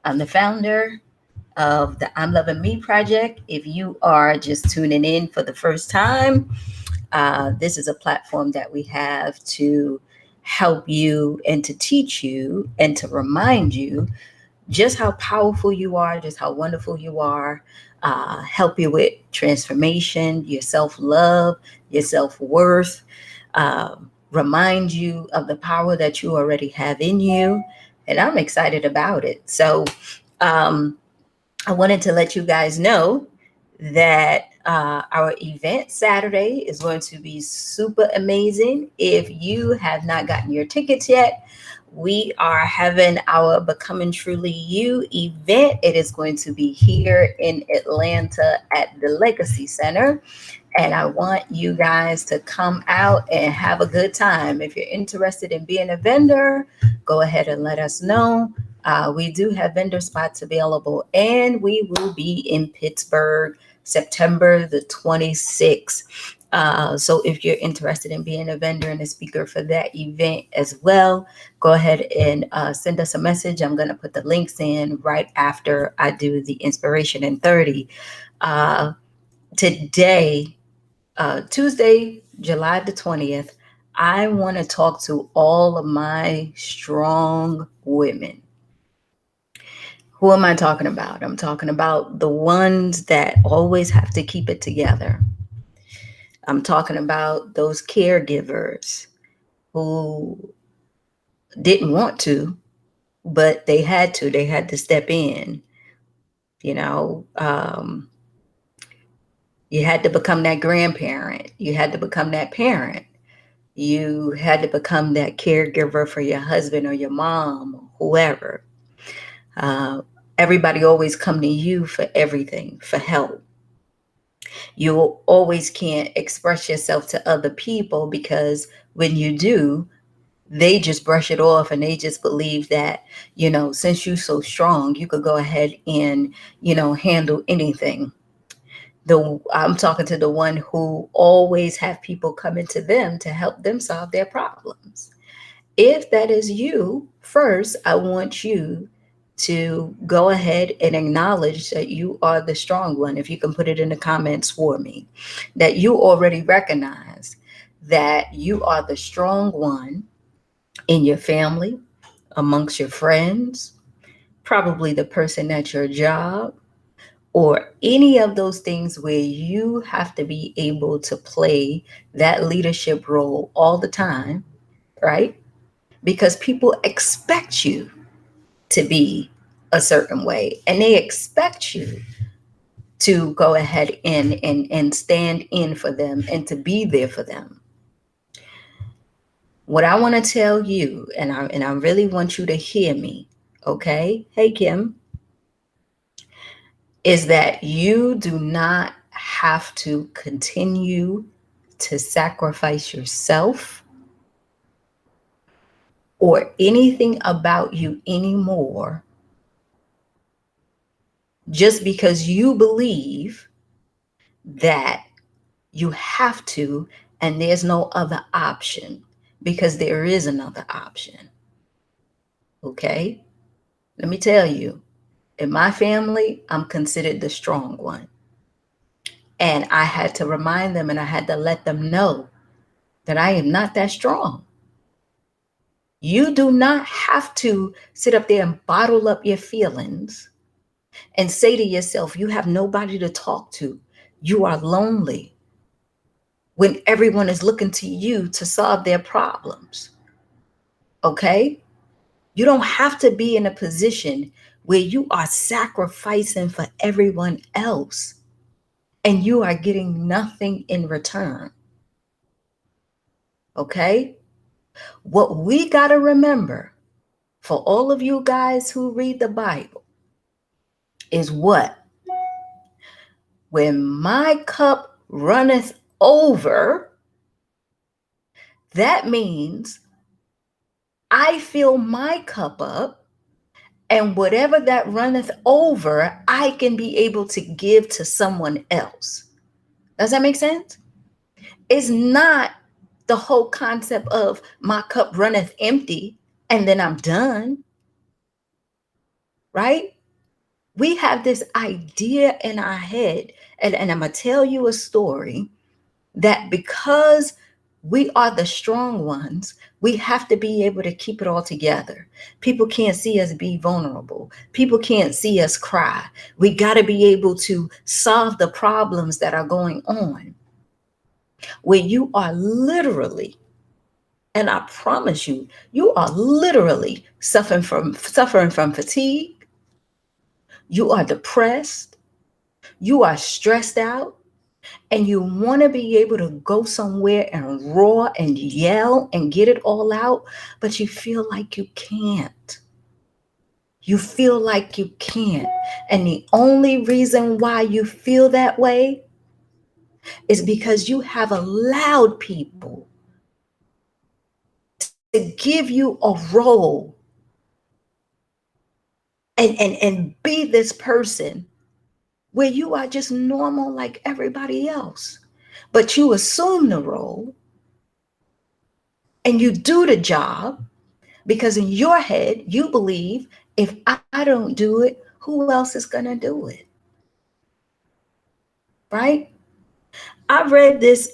I'm the founder of the I'm Loving Me project. If you are just tuning in for the first time, this is a platform that we have to help you and to teach you and to remind you just how powerful you are, just how wonderful you are, help you with transformation, your self love, your self worth, remind you of the power that you already have in you. And I'm excited about it. So, um, I wanted to let you guys know that our event Saturday is going to be super amazing. If you have not gotten your tickets yet, we are having our Becoming Truly You event. It is going to be here in Atlanta at the Legacy Center. And I want you guys to come out and have a good time. If you're interested in being a vendor, go ahead and let us know. We do have vendor spots available, and we will be in Pittsburgh September the 26th. So if you're interested in being a vendor and a speaker for that event as well, go ahead and send us a message. I'm going to put the links in right after I do the Inspiration in 30. Today, Tuesday, July the 20th, I want to talk to all of my strong women. Who am I talking about? I'm talking about the ones that always have to keep it together. I'm talking about those caregivers who didn't want to, but they had to. They had to step in. You know, you had to become that grandparent. You had to become that parent. You had to become that caregiver for your husband or your mom or whoever. Uh, Everybody always come to you for everything, for help. You always can't express yourself to other people because when you do, they just brush it off and they just believe that, since you're so strong, you could go ahead and, handle anything. I'm talking to the one who always have people coming to them to help them solve their problems. If that is you, first, I want you to go ahead and acknowledge that you are the strong one. If you can put it in the comments for me, that you already recognize that you are the strong one in your family, amongst your friends, probably the person at your job, or any of those things where you have to be able to play that leadership role all the time, right? Because people expect you to be a certain way and they expect you to go ahead and stand in for them and to be there for them. What I want to tell you, and I really want you to hear me, okay? Hey Kim, is that you do not have to continue to sacrifice yourself or anything about you anymore just because you believe that you have to and there's no other option, because there is another option. Okay? Let me tell you, in my family, I'm considered the strong one. And I had to remind them and I had to let them know that I am not that strong. You do not have to sit up there and bottle up your feelings and say to yourself, you have nobody to talk to. You are lonely when everyone is looking to you to solve their problems. Okay? You don't have to be in a position where you are sacrificing for everyone else and you are getting nothing in return. Okay? What we got to remember, for all of you guys who read the Bible, is what? When my cup runneth over, that means I fill my cup up, and whatever that runneth over, I can be able to give to someone else. Does that make sense? It's not the whole concept of my cup runneth empty and then I'm done, right? We have this idea in our head, and I'm going to tell you a story that because we are the strong ones, we have to be able to keep it all together. People can't see us be vulnerable. People can't see us cry. We got to be able to solve the problems that are going on where you are literally, and I promise you, you are literally suffering from fatigue. You are depressed. You are stressed out, and you want to be able to go somewhere and roar and yell and get it all out, but you feel like you can't. You feel like you can't. And the only reason why you feel that way is because you have allowed people to give you a role and be this person where you are just normal like everybody else. But you assume the role and you do the job because in your head, you believe if I don't do it, who else is going to do it? Right? I read this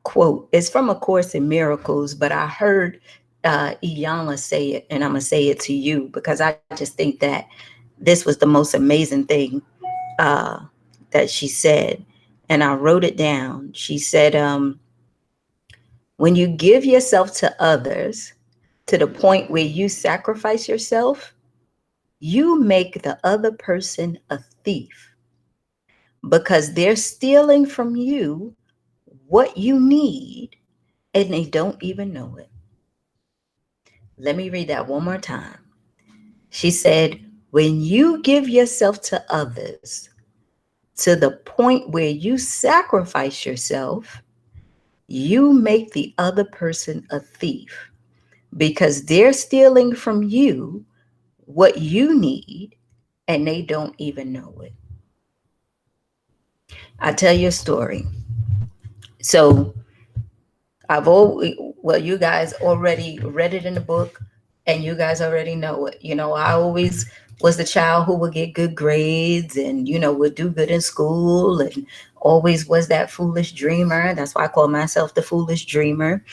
quote. It's from A Course in Miracles, but I heard Iyanla say it, and I'm going to say it to you because I just think that this was the most amazing thing uh, that she said. And I wrote it down. She said, when you give yourself to others to the point where you sacrifice yourself, you make the other person a thief because they're stealing from you what you need and they don't even know it. Let me read that one more time. She said, when you give yourself to others to the point where you sacrifice yourself, you make the other person a thief because they're stealing from you what you need and they don't even know it. I'll tell you a story. So I've always, well, you guys already read it in the book and you guys already know it. I always was the child who would get good grades and, would do good in school and always was that foolish dreamer. That's why I call myself the foolish dreamer.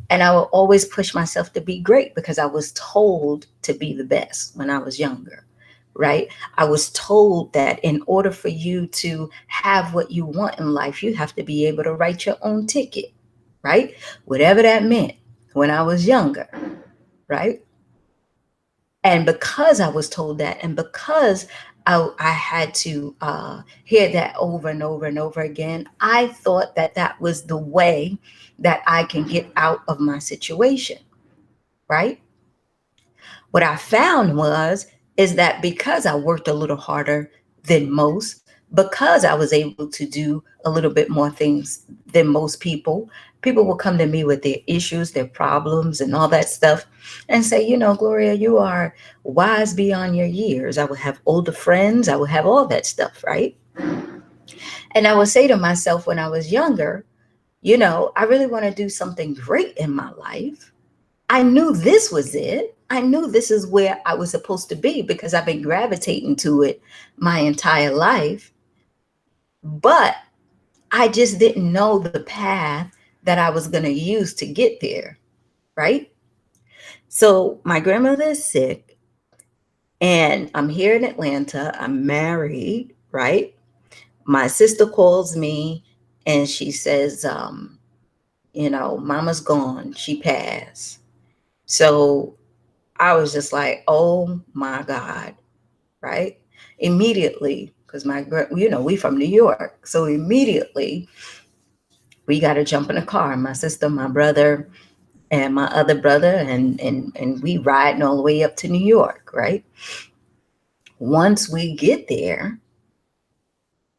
And I would always push myself to be great because I was told to be the best when I was younger, right? I was told that in order for you to have what you want in life, you have to be able to write your own ticket, right? Whatever that meant when I was younger, right? And because I was told that, and because I had to hear that over and over and over again, I thought that that was the way that I can get out of my situation, right? What I found is that because I worked a little harder than most, because I was able to do a little bit more things than most people, people will come to me with their issues, their problems, and all that stuff, and say, Gloria, you are wise beyond your years. I would have older friends, I would have all that stuff, right? And I would say to myself when I was younger, I really want to do something great in my life. I knew this was it. I knew this is where I was supposed to be because I've been gravitating to it my entire life. But I just didn't know the path that I was going to use to get there, right? So my grandmother is sick and I'm here in Atlanta. I'm married, right? My sister calls me and she says, Mama's gone. She passed. So I was just like, oh my God, right? Immediately, because we from New York. So immediately we got to jump in a car. My sister, my brother, and my other brother, and we riding all the way up to New York, right? Once we get there,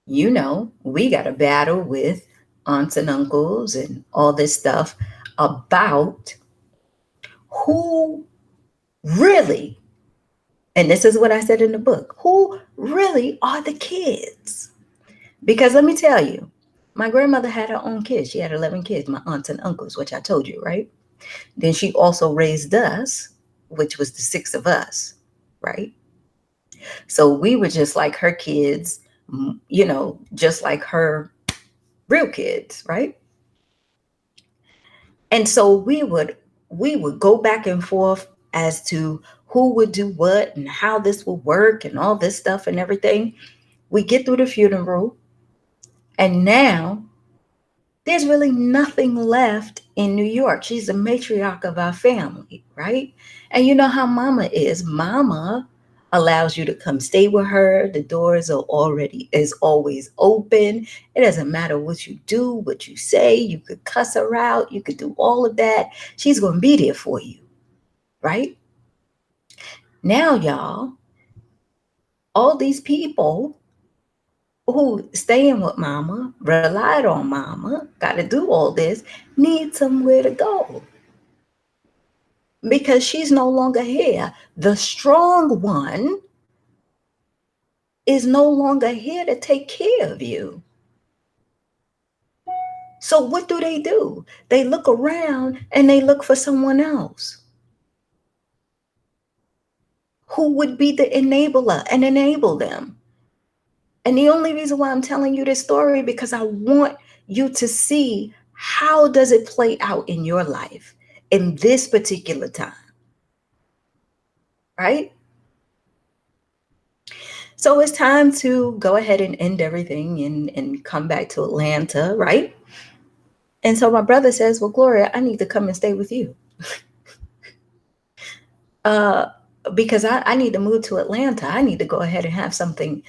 we got to battle with aunts and uncles and all this stuff about who really, and this is what I said in the book, who really are the kids? Because let me tell you, my grandmother had her own kids. She had 11 kids, my aunts and uncles, which I told you, right? Then she also raised us, which was the six of us. right? So we were just like her kids, just like her real kids, right? And so we would go back and forth as to who would do what and how this would work and all this stuff and everything. We get through the funeral, and now there's really nothing left in New York. She's the matriarch of our family, right? And you know how mama is. Mama allows you to come stay with her. The doors are always open. It doesn't matter what you do, what you say. You could cuss her out. You could do all of that. She's going to be there for you, right? Now, y'all, all these people who staying with mama, relied on mama, got to do all this, need somewhere to go because she's no longer here. The strong one is no longer here to take care of you. So what do? They look around and they look for someone else who would be the enabler and enable them. And the only reason why I'm telling you this story, because I want you to see how does it play out in your life in this particular time, right? So it's time to go ahead and end everything and come back to Atlanta, right? And so my brother says, well, Gloria, I need to come and stay with you. uh, because I need to move to Atlanta. I need to go ahead and have something,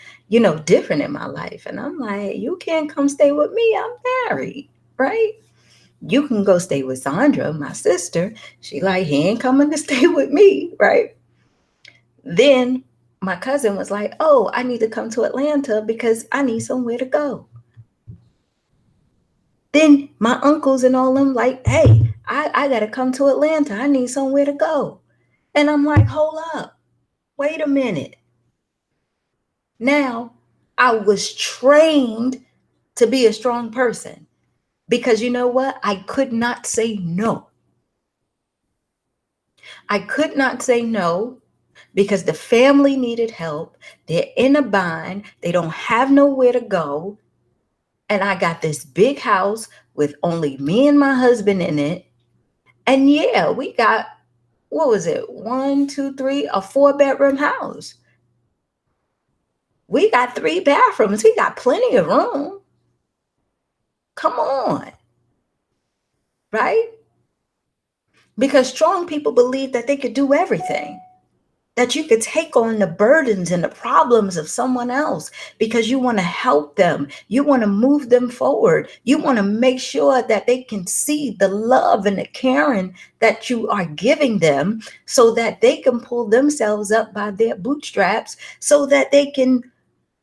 different in my life. And I'm like, you can't come stay with me. I'm married, right? You can go stay with Sandra, my sister. She like, he ain't coming to stay with me, right? Then my cousin was like, oh, I need to come to Atlanta because I need somewhere to go. Then my uncles and all them like, hey, I got to come to Atlanta. I need somewhere to go. And I'm like, hold up. Wait a minute. Now, I was trained to be a strong person because you know what? I could not say no. I could not say no because the family needed help. They're in a bind. They don't have nowhere to go. And I got this big house with only me and my husband in it. And yeah, we got, what was it? 1, 2, 3, a 4-bedroom house. We got 3 bathrooms. We got plenty of room. Come on. Right? Because strong people believe that they could do everything, that you could take on the burdens and the problems of someone else because you want to help them. You want to move them forward. You want to make sure that they can see the love and the caring that you are giving them so that they can pull themselves up by their bootstraps so that they can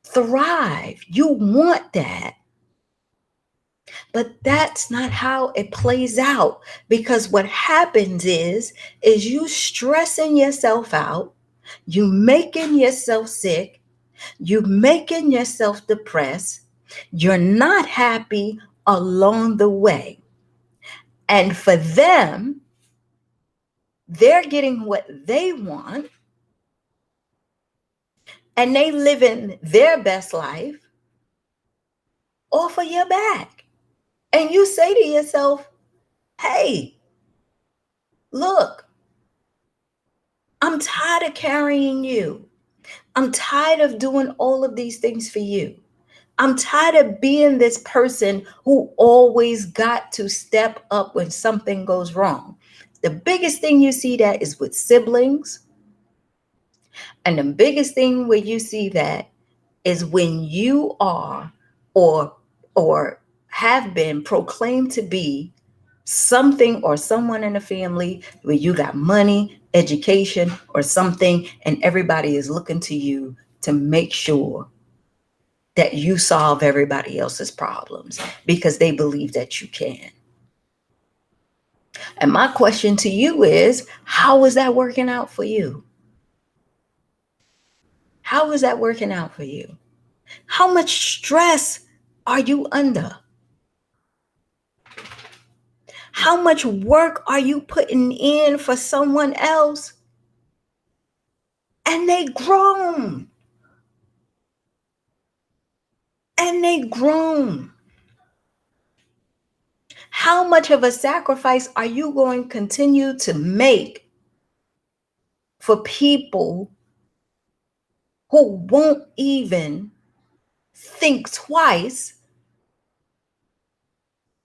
thrive. You want that. But that's not how it plays out, because what happens is you stressing yourself out, you making yourself sick, you making yourself depressed, you're not happy along the way. And for them, they're getting what they want and they living their best life off of your back. And you say to yourself, hey, look, I'm tired of carrying you. I'm tired of doing all of these things for you. I'm tired of being this person who always got to step up when something goes wrong. The biggest thing you see that is with siblings. And the biggest thing where you see that is when you are or have been proclaimed to be something or someone in the family where you got money, education, or something, and everybody is looking to you to make sure that you solve everybody else's problems because they believe that you can. And my question to you is, how is that working out for you? How is that working out for you? How much stress are you under? How much work are you putting in for someone else? And And they grown. And they grown. How much of a sacrifice are you going to continue to make for people who won't even think twice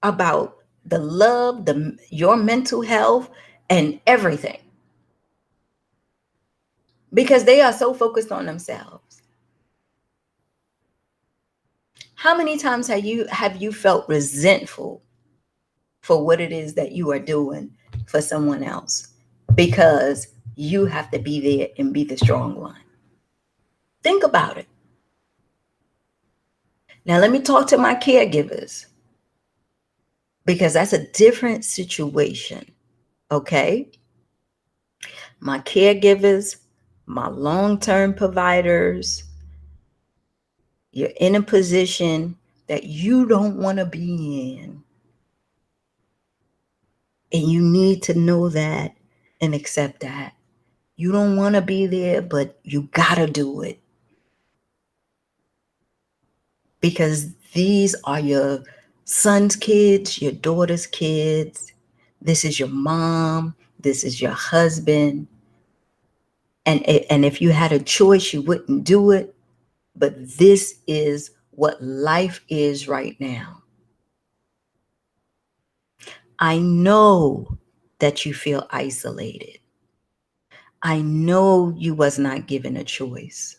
about the love, your mental health, and everything? Because they are so focused on themselves. How many times have you felt resentful for what it is that you are doing for someone else? Because you have to be there and be the strong one. Think about it. Now, let me talk to my caregivers, because that's a different situation. Okay? My caregivers, my long-term providers, you're in a position that you don't want to be in. And you need to know that and accept that. You don't want to be there, but you got to do it. Because these are your son's kids, your daughter's kids. This is your mom. This is your husband. And if you had a choice, you wouldn't do it. But this is what life is right now. I know that you feel isolated. I know you was not given a choice.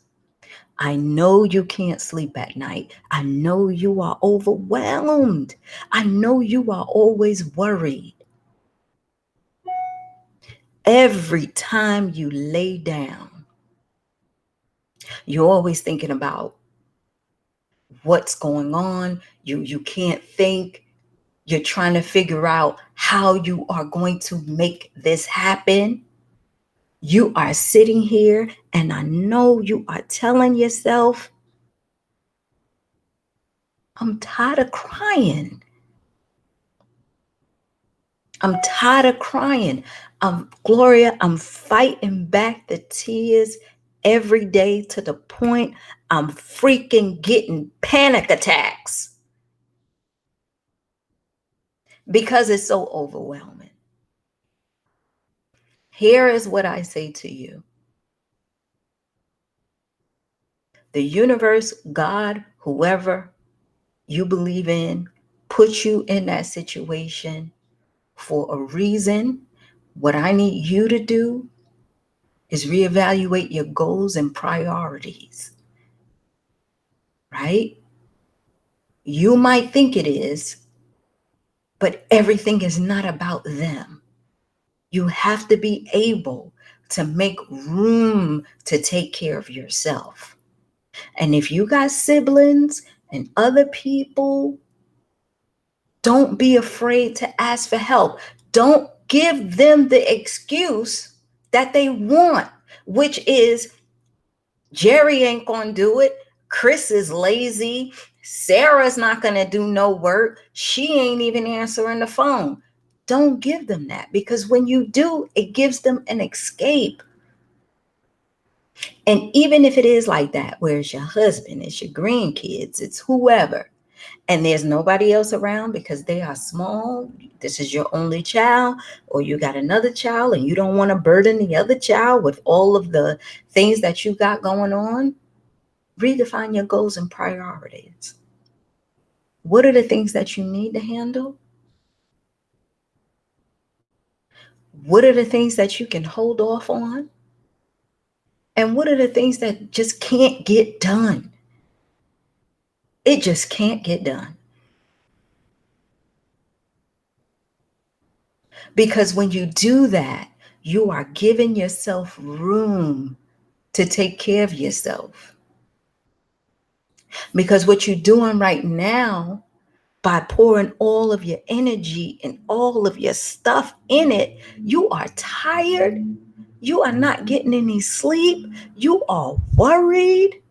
I know you can't sleep at night. I know you are overwhelmed. I know you are always worried. Every time you lay down, you're always thinking about what's going on. You can't think. You're trying to figure out how you are going to make this happen. You are sitting here, and I know you are telling yourself, I'm tired of crying. I'm tired of crying. Gloria, I'm fighting back the tears every day to the point I'm freaking getting panic attacks because it's so overwhelming. Here is what I say to you. The universe, God, whoever you believe in, put you in that situation for a reason. What I need you to do is reevaluate your goals and priorities, right? You might think it is, but everything is not about them. You have to be able to make room to take care of yourself. And if you got siblings and other people, don't be afraid to ask for help. Don't give them the excuse that they want, which is Jerry ain't gonna do it. Chris is lazy. Sarah's not gonna do no work. She ain't even answering the phone. Don't give them that, because when you do, it gives them an escape. And even if it is like that, where it's your husband, it's your grandkids, it's whoever, and there's nobody else around because they are small, this is your only child, or you got another child and you don't want to burden the other child with all of the things that you got going on, redefine your goals and priorities. What are the things that you need to handle? What are the things that you can hold off on? And what are the things that just can't get done? It just can't get done. Because when you do that, you are giving yourself room to take care of yourself. Because what you're doing right now, by pouring all of your energy and all of your stuff in it, you are tired. You are not getting any sleep. You are worried.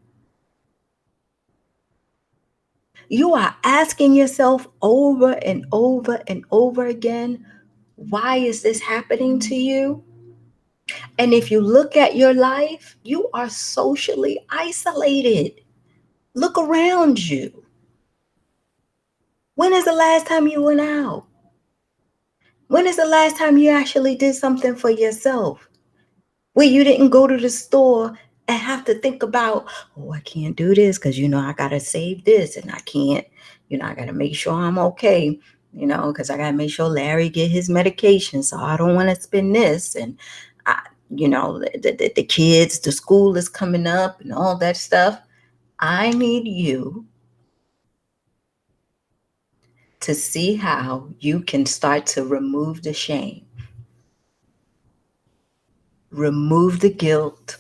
You are asking yourself over and over and over again, why is this happening to you? And if you look at your life, you are socially isolated. Look around you. When is the last time you went out? When is the last time you actually did something for yourself? Where you didn't go to the store and have to think about, oh, I can't do this because, I got to save this and I can't, I got to make sure I'm okay, because I got to make sure Larry get his medication. So I don't want to spend this. And, the kids, the school is coming up and all that stuff. I need you to see how you can start to remove the shame, remove the guilt,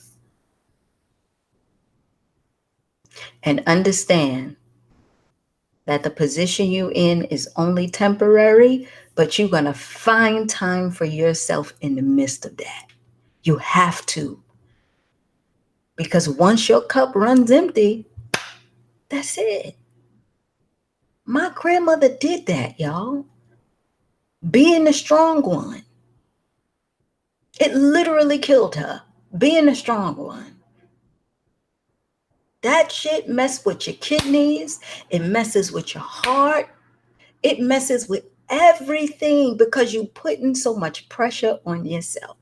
and understand that the position you in is only temporary, but you're going to find time for yourself in the midst of that. You have to. Because once your cup runs empty, that's it. My grandmother did that, y'all. Being the strong one. It literally killed her. Being the strong one. That shit messes with your kidneys. It messes with your heart. It messes with everything because you're putting so much pressure on yourself.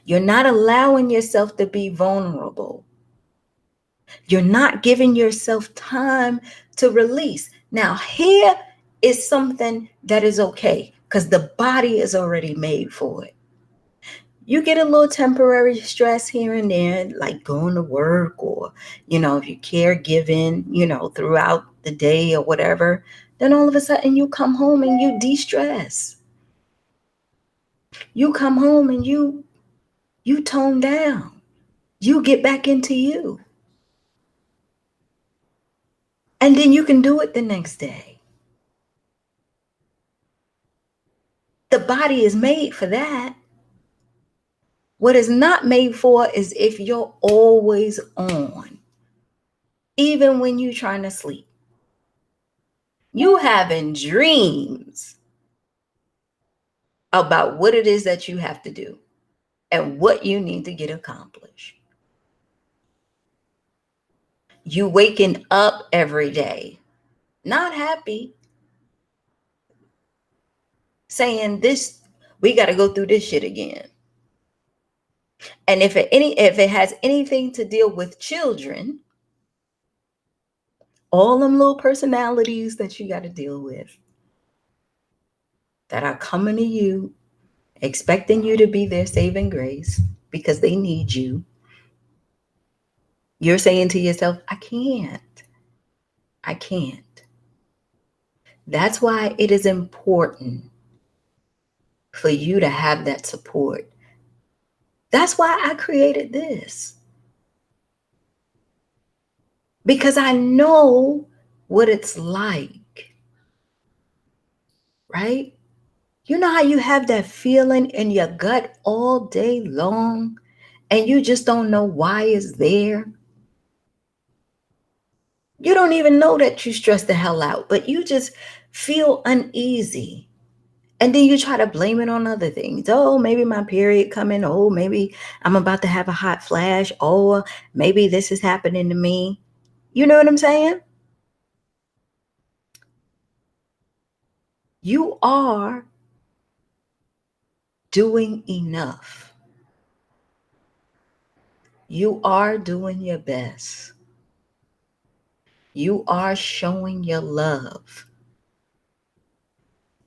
You're not allowing yourself to be vulnerable. You're not giving yourself time to release. Now, here is something that is okay because the body is already made for it. You get a little temporary stress here and there, like going to work or, if you're caregiving, throughout the day or whatever. Then all of a sudden you come home and you de-stress. You come home and you tone down. You get back into you. And then you can do it the next day. The body is made for that. What it's not made for is if you're always on, even when you're trying to sleep. You having dreams about what it is that you have to do and what you need to get accomplished. You waking up every day, not happy, saying this, we got to go through this shit again. And if it has anything to deal with children, all them little personalities that you got to deal with that are coming to you, expecting you to be their saving grace because they need you. You're saying to yourself, I can't. That's why it is important for you to have that support. That's why I created this. Because I know what it's like, right? You know how you have that feeling in your gut all day long and you just don't know why it's there? You don't even know that you stress the hell out, but you just feel uneasy. And then you try to blame it on other things. Oh, maybe my period coming. Oh, maybe I'm about to have a hot flash. Oh, maybe this is happening to me. You know what I'm saying? You are doing enough. You are doing your best. You are showing your love.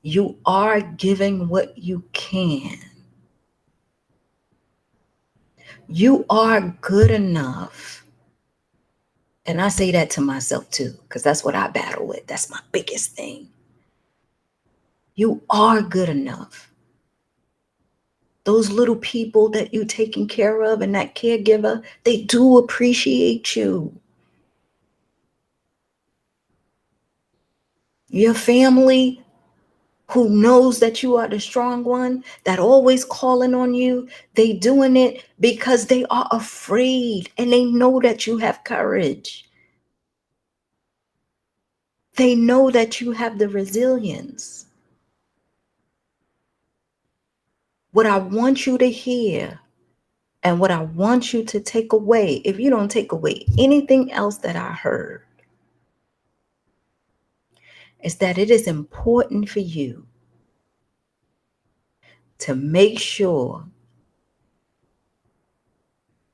You are giving what you can. You are good enough. And I say that to myself too, because that's what I battle with. That's my biggest thing. You are good enough. Those little people that you're taking care of and that caregiver, they do appreciate you. Your family who knows that you are the strong one, that always calling on you, they doing it because they are afraid and they know that you have courage. They know that you have the resilience. What I want you to hear and what I want you to take away, if you don't take away anything else that I heard, is that it is important for you to make sure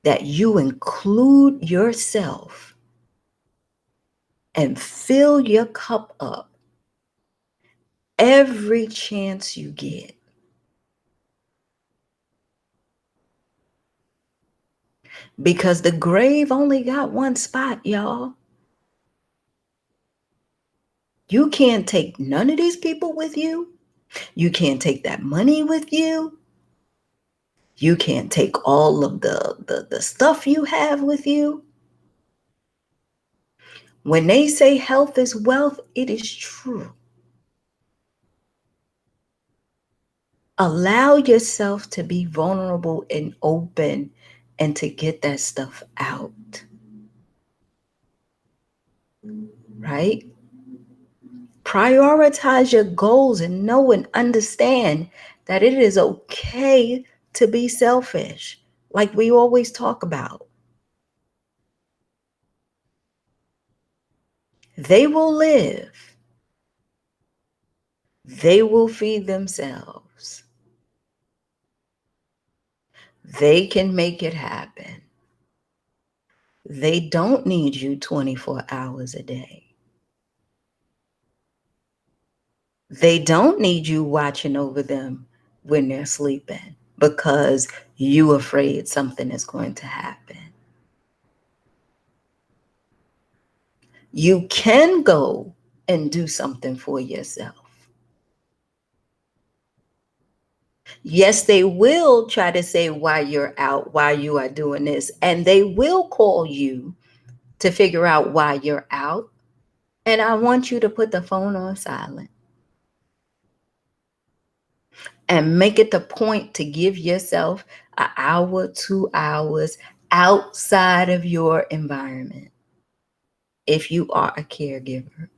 that you include yourself and fill your cup up every chance you get. Because the grave only got one spot, y'all. You can't take none of these people with you. You can't take that money with you. You can't take all of the stuff you have with you. When they say health is wealth, it is true. Allow yourself to be vulnerable and open and to get that stuff out. Right? Prioritize your goals and know and understand that it is okay to be selfish, like we always talk about. They will live. They will feed themselves. They can make it happen. They don't need you 24 hours a day. They don't need you watching over them when they're sleeping because you're afraid something is going to happen. You can go and do something for yourself. Yes, they will try to say why you're out, why you are doing this, and they will call you to figure out why you're out. And I want you to put the phone on silent and make it the point to give yourself an hour, 2 hours outside of your environment. If you are a caregiver,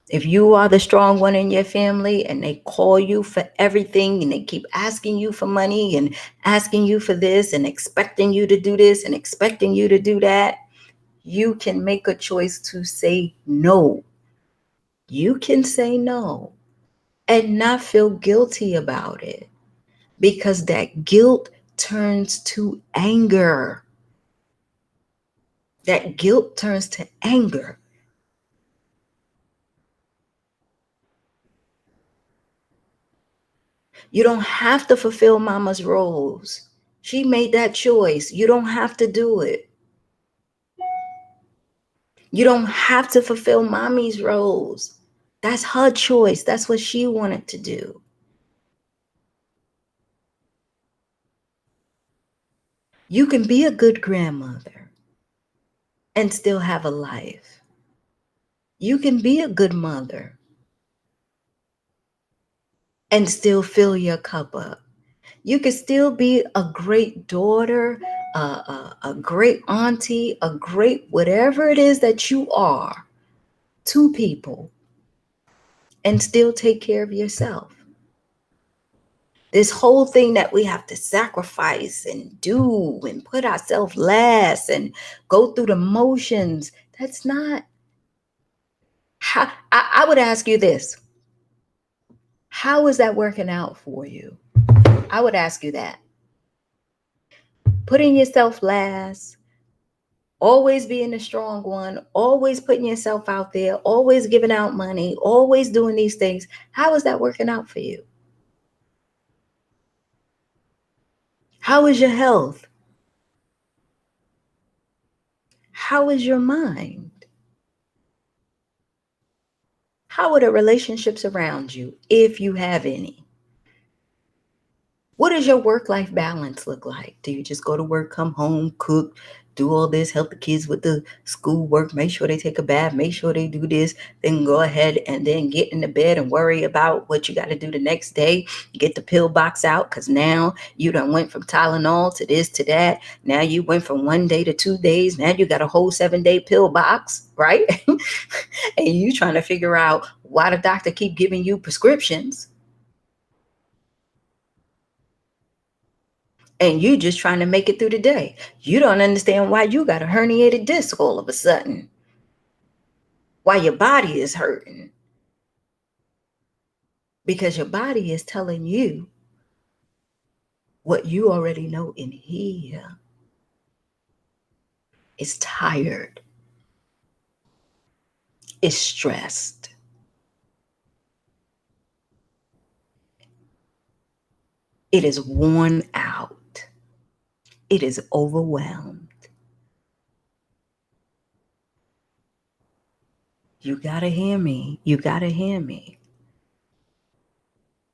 if you are the strong one in your family and they call you for everything and they keep asking you for money and asking you for this and expecting you to do this and expecting you to do that, you can make a choice to say no. You can say no and not feel guilty about it, because that guilt turns to anger. That guilt turns to anger. You don't have to fulfill mama's roles. She made that choice. You don't have to do it. You don't have to fulfill mommy's roles. That's her choice. That's what she wanted to do. You can be a good grandmother and still have a life. You can be a good mother and still fill your cup up. You can still be a great daughter, a great auntie, a great whatever it is that you are to people and still take care of yourself. This whole thing that we have to sacrifice and do and put ourselves last and go through the motions, that's not how. I would ask you this. How is that working out for you? I would ask you that. Putting yourself last, always being the strong one, always putting yourself out there, always giving out money, always doing these things. How is that working out for you? How is your health? How is your mind? How are the relationships around you, if you have any? What does your work-life balance look like? Do you just go to work, come home, cook, do all this, help the kids with the school work, make sure they take a bath, make sure they do this, then go ahead and then get in the bed and worry about what you got to do the next day, get the pill box out, because now you done went from Tylenol to this to that. Now you went from 1 day to 2 days. Now you got a whole 7-day pill box, right? And you trying to figure out why the doctor keep giving you prescriptions. and you just trying to make it through the day. You don't understand why you got a herniated disc all of a sudden, why your body is hurting, because your body is telling you what you already know in here. It's tired, it's stressed, it is worn out, it is overwhelmed. You gotta hear me. You gotta hear me.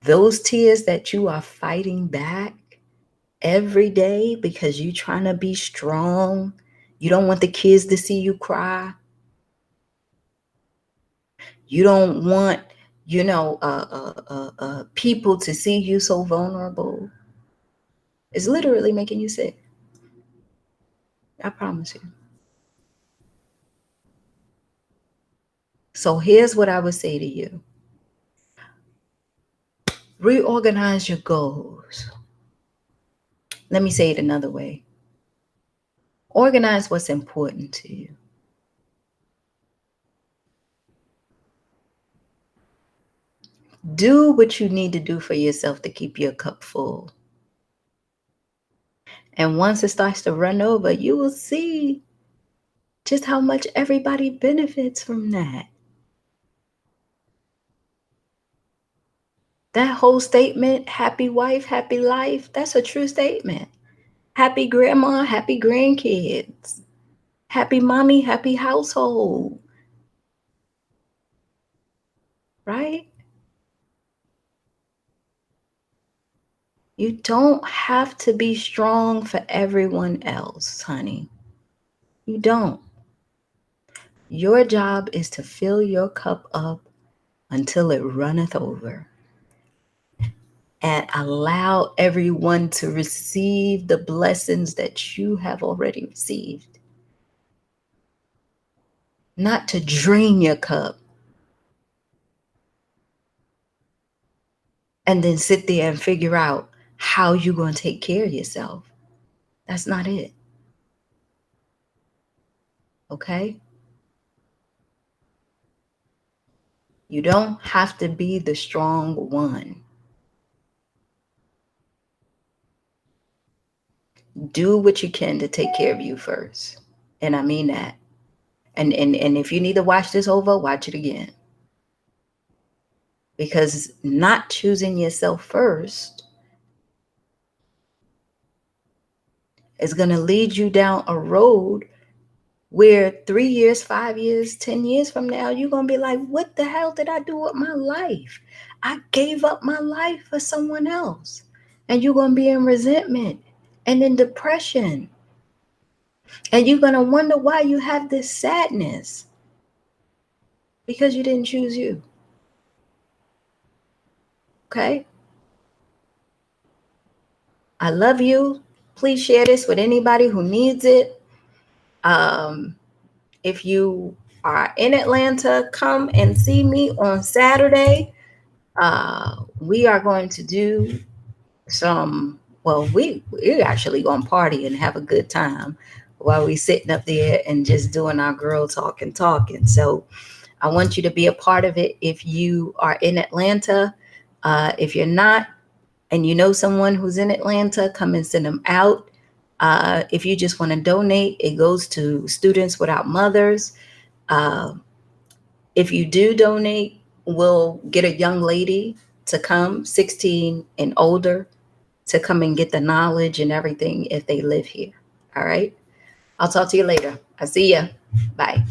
Those tears that you are fighting back every day because you're trying to be strong, you don't want the kids to see you cry. You don't want, people to see you so vulnerable. It's literally making you sick. I promise you. So here's what I would say to you. Reorganize your goals. Let me say it another way. Organize what's important to you. Do what you need to do for yourself to keep your cup full. And once it starts to run over, you will see just how much everybody benefits from that. That whole statement, happy wife, happy life, that's a true statement. Happy grandma, happy grandkids. Happy mommy, happy household. Right? You don't have to be strong for everyone else, honey. You don't. Your job is to fill your cup up until it runneth over, and allow everyone to receive the blessings that you have already received. Not to drain your cup and then sit there and figure out how you're going to take care of yourself. That's not it. Okay? You don't have to be the strong one. Do what you can to take care of you first. And I mean that. And if you need to watch this over, watch it again. Because not choosing yourself first is going to lead you down a road where 3 years, 5 years, 10 years from now, you're going to be like, what the hell did I do with my life? I gave up my life for someone else. And you're going to be in resentment and in depression. And you're going to wonder why you have this sadness. Because you didn't choose you. Okay? I love you. Please share this with anybody who needs it. If you are in Atlanta, come and see me on Saturday. We are going to do we're actually going to party and have a good time while we sitting up there and just doing our girl talking. So I want you to be a part of it if you are in Atlanta. If you're not, and you know someone who's in Atlanta, come and send them out. If you just want to donate, it goes to Students Without Mothers. If you do donate, we'll get a young lady to come, 16 and older, to come and get the knowledge and everything if they live here. All right. I'll talk to you later. I see ya. Bye.